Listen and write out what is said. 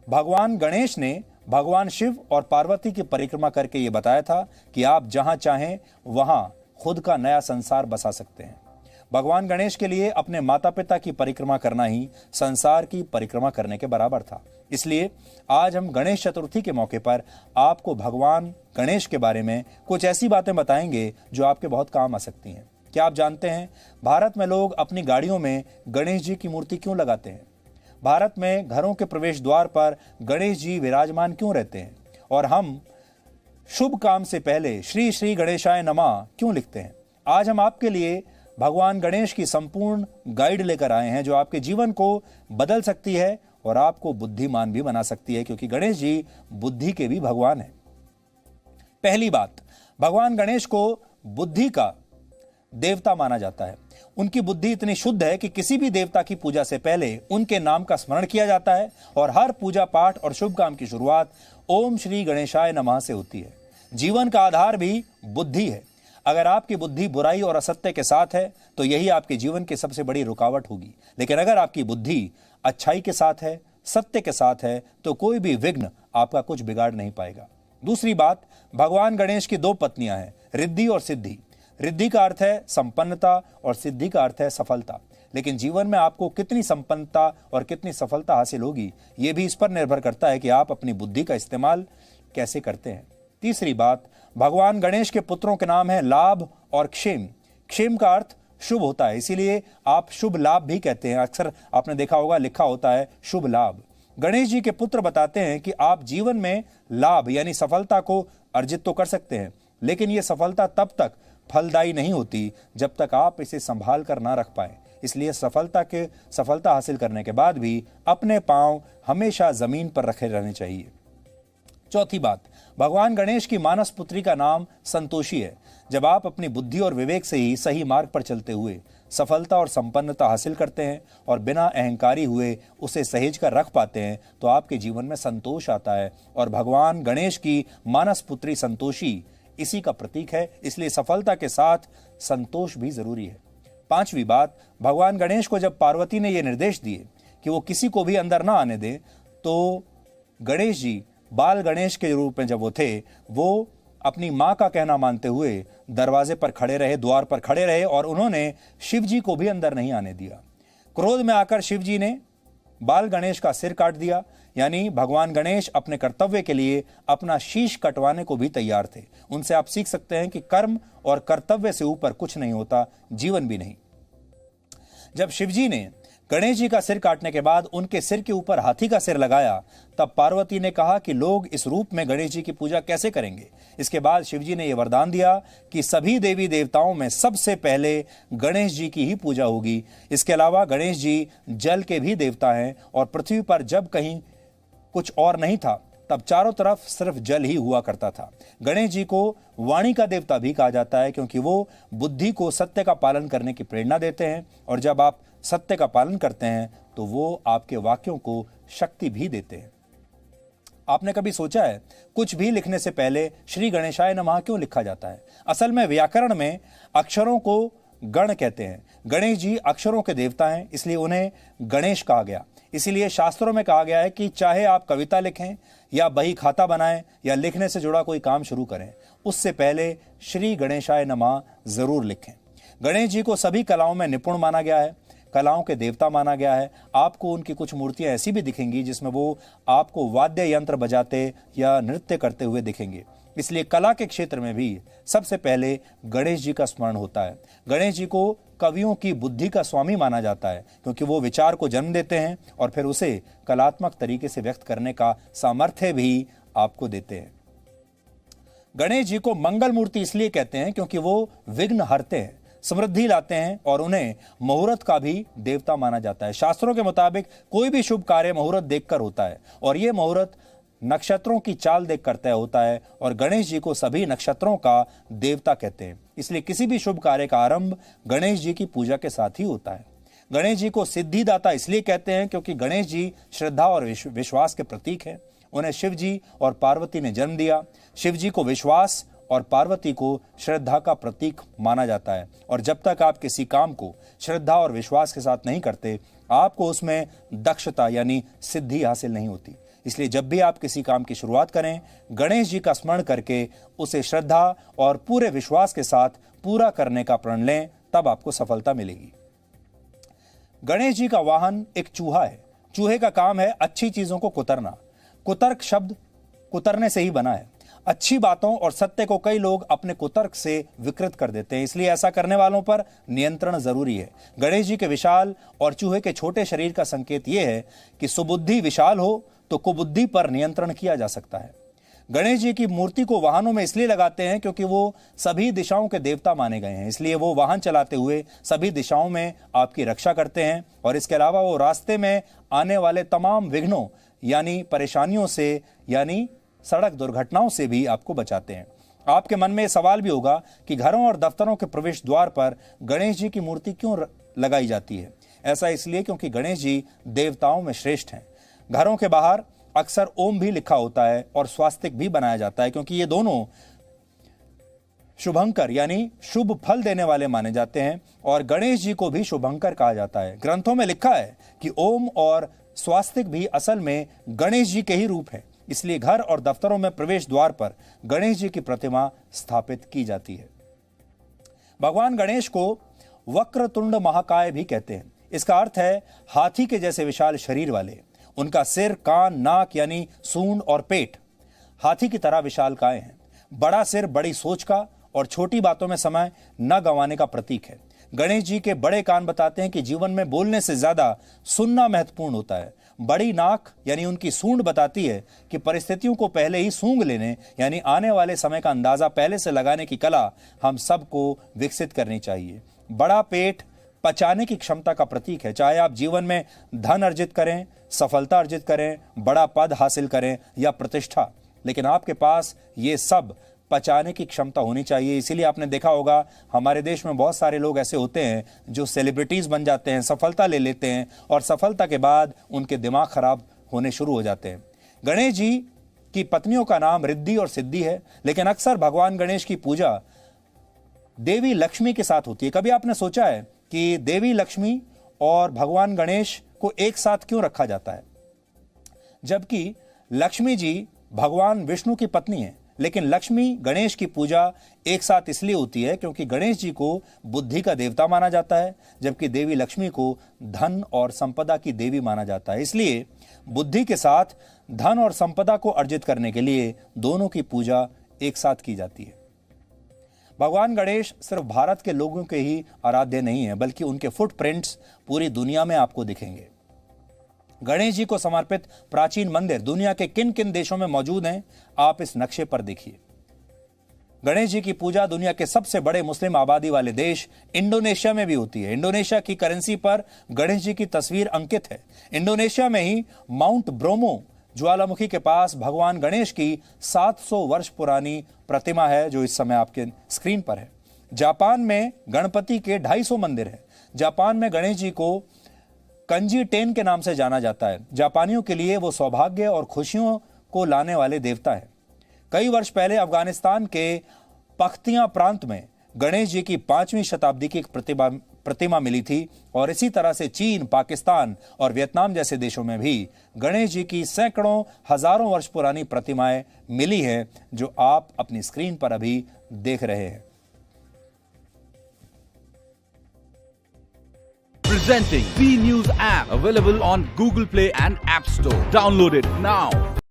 भगवान गणेश ने भगवान शिव और पार्वती की परिक्रमा करके ये बताया था कि आप जहां चाहें वहां खुद का नया संसार बसा सकते हैं। भगवान गणेश के लिए अपने माता पिता की परिक्रमा करना ही संसार की परिक्रमा करने के बराबर था। इसलिए आज हम गणेश चतुर्थी के मौके पर आपको भगवान गणेश के बारे में कुछ ऐसी बातें बताएंगे जो आपके बहुत काम आ सकती हैं। क्या आप जानते हैं भारत में लोग अपनी गाड़ियों में गणेश जी की मूर्ति क्यों लगाते हैं? भारत में घरों के प्रवेश द्वार पर गणेश जी विराजमान क्यों रहते हैं? और हम शुभ काम से पहले श्री श्री गणेशाय नमः क्यों लिखते हैं? आज हम आपके लिए भगवान गणेश की संपूर्ण गाइड लेकर आए हैं जो आपके जीवन को बदल सकती है और आपको बुद्धिमान भी बना सकती है, क्योंकि गणेश जी बुद्धि के भी भगवान हैं। पहली बात, भगवान गणेश को बुद्धि का देवता माना जाता है। उनकी बुद्धि इतनी शुद्ध है कि किसी भी देवता की पूजा से पहले उनके नाम का स्मरण किया जाता है और हर पूजा पाठ और शुभ काम की शुरुआत ओम श्री गणेशाय नमः से होती है। जीवन का आधार भी बुद्धि है। अगर आपकी बुद्धि बुराई और असत्य के साथ है तो यही आपके जीवन की सबसे बड़ी रुकावट होगी, लेकिन अगर आपकी बुद्धि अच्छाई के साथ है, सत्य के साथ है, तो कोई भी विघ्न आपका कुछ बिगाड़ नहीं पाएगा। दूसरी बात, भगवान गणेश की दो पत्नियां हैं, रिद्धि और सिद्धि। रिद्धि का अर्थ है संपन्नता और सिद्धि का अर्थ है सफलता। लेकिन जीवन में आपको कितनी संपन्नता और कितनी सफलता हासिल होगी, यह भी इस पर निर्भर करता है कि आप अपनी बुद्धि का इस्तेमाल कैसे करते हैं। तीसरी बात, भगवान गणेश के पुत्रों के नाम है लाभ और क्षेम। क्षेम का अर्थ शुभ होता है, इसीलिए आप शुभ लाभ भी कहते हैं। अक्सर आपने देखा होगा लिखा होता है शुभ लाभ। गणेश जी के पुत्र बताते हैं कि आप जीवन में लाभ यानी सफलता को अर्जित तो कर सकते हैं, लेकिन यह सफलता तब तक फलदायी नहीं होती जब तक आप इसे संभाल कर ना रख पाए। इसलिए सफलता हासिल करने के बाद भी अपने पांव हमेशा जमीन पर रखे रहने चाहिए। चौथी बात, भगवान गणेश की मानस पुत्री का नाम संतोषी है। जब आप अपनी बुद्धि और विवेक से ही सही मार्ग पर चलते हुए सफलता और संपन्नता हासिल करते हैं और बिना अहंकारी हुए उसे सहेज कर रख पाते हैं तो आपके जीवन में संतोष आता है। और भगवान गणेश की मानस पुत्री संतोषी इसी का प्रतीक है, इसलिए सफलता के साथ संतोष भी जरूरी है। पांचवी बात, भगवान गणेश को जब पार्वती ने यह निर्देश दिए कि वो किसी को भी अंदर ना आने दे, तो गणेश जी बाल गणेश के रूप में जब वो थे, वो अपनी मां का कहना मानते हुए दरवाजे पर खड़े रहे, द्वार पर खड़े रहे और उन्होंने शिव जी को भी अंदर नहीं आने दिया। क्रोध में आकर शिव जी ने बाल गणेश का सिर काट दिया, यानी भगवान गणेश अपने कर्तव्य के लिए अपना शीश कटवाने को भी तैयार थे। उनसे आप सीख सकते हैं कि कर्म और कर्तव्य से ऊपर कुछ नहीं होता, जीवन भी नहीं। जब शिवजी ने गणेश जी का सिर काटने के बाद उनके सिर के ऊपर हाथी का सिर लगाया, तब पार्वती ने कहा कि लोग इस रूप में गणेश जी की पूजा कैसे करेंगे। इसके बाद शिवजी ने यह वरदान दिया कि सभी देवी देवताओं में सबसे पहले गणेश जी की ही पूजा होगी। इसके अलावा गणेश जी जल के भी देवता हैं और पृथ्वी पर जब कहीं कुछ और नहीं था तब चारों तरफ सिर्फ जल ही हुआ करता था। गणेश जी को वाणी का देवता भी कहा जाता है, क्योंकि वो बुद्धि को सत्य का पालन करने की प्रेरणा देते हैं और जब आप सत्य का पालन करते हैं तो वो आपके वाक्यों को शक्ति भी देते हैं। आपने कभी सोचा है कुछ भी लिखने से पहले श्री गणेशाय नमः क्यों लिखा जाता है? असल में व्याकरण में अक्षरों को गण कहते हैं। गणेश जी अक्षरों के देवता हैं, इसलिए उन्हें गणेश कहा गया। इसीलिए शास्त्रों में कहा गया है कि चाहे आप कविता लिखें या बही खाता बनाएं या लिखने से जुड़ा कोई काम शुरू करें, उससे पहले श्री गणेशाय नमः जरूर लिखें। गणेश जी को सभी कलाओं में निपुण माना गया है, कलाओं के देवता माना गया है। आपको उनकी कुछ मूर्तियां ऐसी भी दिखेंगी जिसमें वो आपको वाद्य यंत्र बजाते या नृत्य करते हुए दिखेंगे। इसलिए कला के क्षेत्र में भी सबसे पहले गणेश जी का स्मरण होता है। गणेश जी को कवियों की बुद्धि का स्वामी माना जाता है, क्योंकि वो विचार को जन्म देते हैं और फिर उसे कलात्मक तरीके से व्यक्त करने का सामर्थ्य भी आपको देते हैं। गणेश जी को मंगल मूर्ति इसलिए कहते हैं क्योंकि वो विघ्न हरते हैं, समृद्धि लाते हैं और उन्हें मुहूर्त का भी देवता माना जाता है। शास्त्रों के मुताबिक कोई भी शुभ कार्य मुहूर्त देखकर होता है और यह मुहूर्त नक्षत्रों की चाल देखकर तय होता है और गणेश जी को सभी नक्षत्रों का देवता कहते हैं। इसलिए किसी भी शुभ कार्य का आरंभ गणेश जी की पूजा के साथ ही होता है। गणेश जी को सिद्धिदाता इसलिए कहते हैं क्योंकि गणेश जी श्रद्धा और विश्वास के प्रतीक हैं। उन्हें शिव जी और पार्वती ने जन्म दिया। शिव जी को विश्वास और पार्वती को श्रद्धा का प्रतीक माना जाता है और जब तक आप किसी काम को श्रद्धा और विश्वास के साथ नहीं करते, आपको उसमें दक्षता यानी सिद्धि हासिल नहीं होती। इसलिए जब भी आप किसी काम की शुरुआत करें, गणेश जी का स्मरण करके उसे श्रद्धा और पूरे विश्वास के साथ पूरा करने का प्रण लें, तब आपको सफलता मिलेगी। गणेश जी का वाहन एक चूहा है। चूहे का काम है अच्छी चीजों को कुतरना। कुतर्क शब्द कुतरने से ही बना है। अच्छी बातों और सत्य को कई लोग अपने कुतर्क से विकृत कर देते हैं, इसलिए ऐसा करने वालों पर नियंत्रण जरूरी है। गणेश जी के विशाल और चूहे के छोटे शरीर का संकेत यह है कि सुबुद्धि विशाल हो तो कुबुद्धि पर नियंत्रण किया जा सकता है। गणेश जी की मूर्ति को वाहनों में इसलिए लगाते हैं क्योंकि वो सभी दिशाओं के देवता माने गए हैं, इसलिए वो वाहन चलाते हुए सभी दिशाओं में आपकी रक्षा करते हैं और इसके अलावा वो रास्ते में आने वाले तमाम विघ्नों यानी परेशानियों से यानी सड़क दुर्घटनाओं से भी आपको बचाते हैं। आपके मन में यह सवाल भी होगा कि घरों और दफ्तरों के प्रवेश द्वार पर गणेश जी की मूर्ति क्यों लगाई जाती है। ऐसा इसलिए क्योंकि गणेश जी देवताओं में श्रेष्ठ हैं। घरों के बाहर अक्सर ओम भी लिखा होता है और स्वास्तिक भी बनाया जाता है क्योंकि ये दोनों शुभंकर यानी शुभ फल देने वाले माने जाते हैं और गणेश जी को भी शुभंकर कहा जाता है। ग्रंथों में लिखा है कि ओम और स्वास्तिक भी असल में गणेश जी के ही रूप है, इसलिए घर और दफ्तरों में प्रवेश द्वार पर गणेश जी की प्रतिमा स्थापित की जाती है। भगवान गणेश को वक्रतुंड महाकाय भी कहते हैं। इसका अर्थ है हाथी के जैसे विशाल शरीर वाले। उनका सिर, कान, नाक यानी सूंड और पेट हाथी की तरह विशालकाय हैं। बड़ा सिर बड़ी सोच का और छोटी बातों में समय न गंवाने का प्रतीक है। गणेश जी के बड़े कान बताते हैं कि जीवन में बोलने से ज्यादा सुनना महत्वपूर्ण होता है। बड़ी नाक यानी उनकी सूंड बताती है कि परिस्थितियों को पहले ही सूंघ लेने यानी आने वाले समय का अंदाजा पहले से लगाने की कला हम सबको विकसित करनी चाहिए। बड़ा पेट पचाने की क्षमता का प्रतीक है। चाहे आप जीवन में धन अर्जित करें, सफलता अर्जित करें, बड़ा पद हासिल करें या प्रतिष्ठा, लेकिन आपके पास ये सब पचाने की क्षमता होनी चाहिए। इसीलिए आपने देखा होगा हमारे देश में बहुत सारे लोग ऐसे होते हैं जो सेलिब्रिटीज बन जाते हैं, सफलता ले लेते हैं और सफलता के बाद उनके दिमाग खराब होने शुरू हो जाते हैं। गणेश जी की पत्नियों का नाम रिद्धि और सिद्धि है, लेकिन अक्सर भगवान गणेश की पूजा देवी लक्ष्मी के साथ होती है। कभी आपने सोचा है कि देवी लक्ष्मी और भगवान गणेश को एक साथ क्यों रखा जाता है, जबकि लक्ष्मी जी भगवान विष्णु की पत्नी है। लेकिन लक्ष्मी गणेश की पूजा एक साथ इसलिए होती है क्योंकि गणेश जी को बुद्धि का देवता माना जाता है, जबकि देवी लक्ष्मी को धन और संपदा की देवी माना जाता है। इसलिए बुद्धि के साथ धन और संपदा को अर्जित करने के लिए दोनों की पूजा एक साथ की जाती है। भगवान गणेश सिर्फ भारत के लोगों के ही आराध्य नहीं है, बल्कि उनके फुटप्रिंट्स पूरी दुनिया में आपको दिखेंगे। गणेश जी को समर्पित प्राचीन मंदिर दुनिया के किन किन देशों में मौजूद हैं, आप इस नक्शे पर देखिए। गणेश जी की पूजा दुनिया के सबसे बड़े मुस्लिम आबादी वाले देश इंडोनेशिया में भी होती है। इंडोनेशिया की करेंसी पर गणेश जी की तस्वीर अंकित है। इंडोनेशिया में ही माउंट ब्रोमो ज्वालामुखी के पास भगवान गणेश की 700 वर्ष पुरानी प्रतिमा है, जो इस समय आपके स्क्रीन पर है। जापान में गणपति के 250 मंदिर है। जापान में गणेश जी को कंजी टेन के नाम से जाना जाता है। जापानियों के लिए वो सौभाग्य और खुशियों को लाने वाले देवता है। कई वर्ष पहले अफगानिस्तान के पख्तियां प्रांत में गणेश जी की 5वीं शताब्दी की एक प्रतिमा मिली थी और इसी तरह से चीन, पाकिस्तान और वियतनाम जैसे देशों में भी गणेश जी की सैकड़ों हजारों वर्ष पुरानी प्रतिमाएं मिली हैं, जो आप अपनी स्क्रीन पर अभी देख रहे हैं। Presenting B News app, available on Google Play and App Store. Download it now.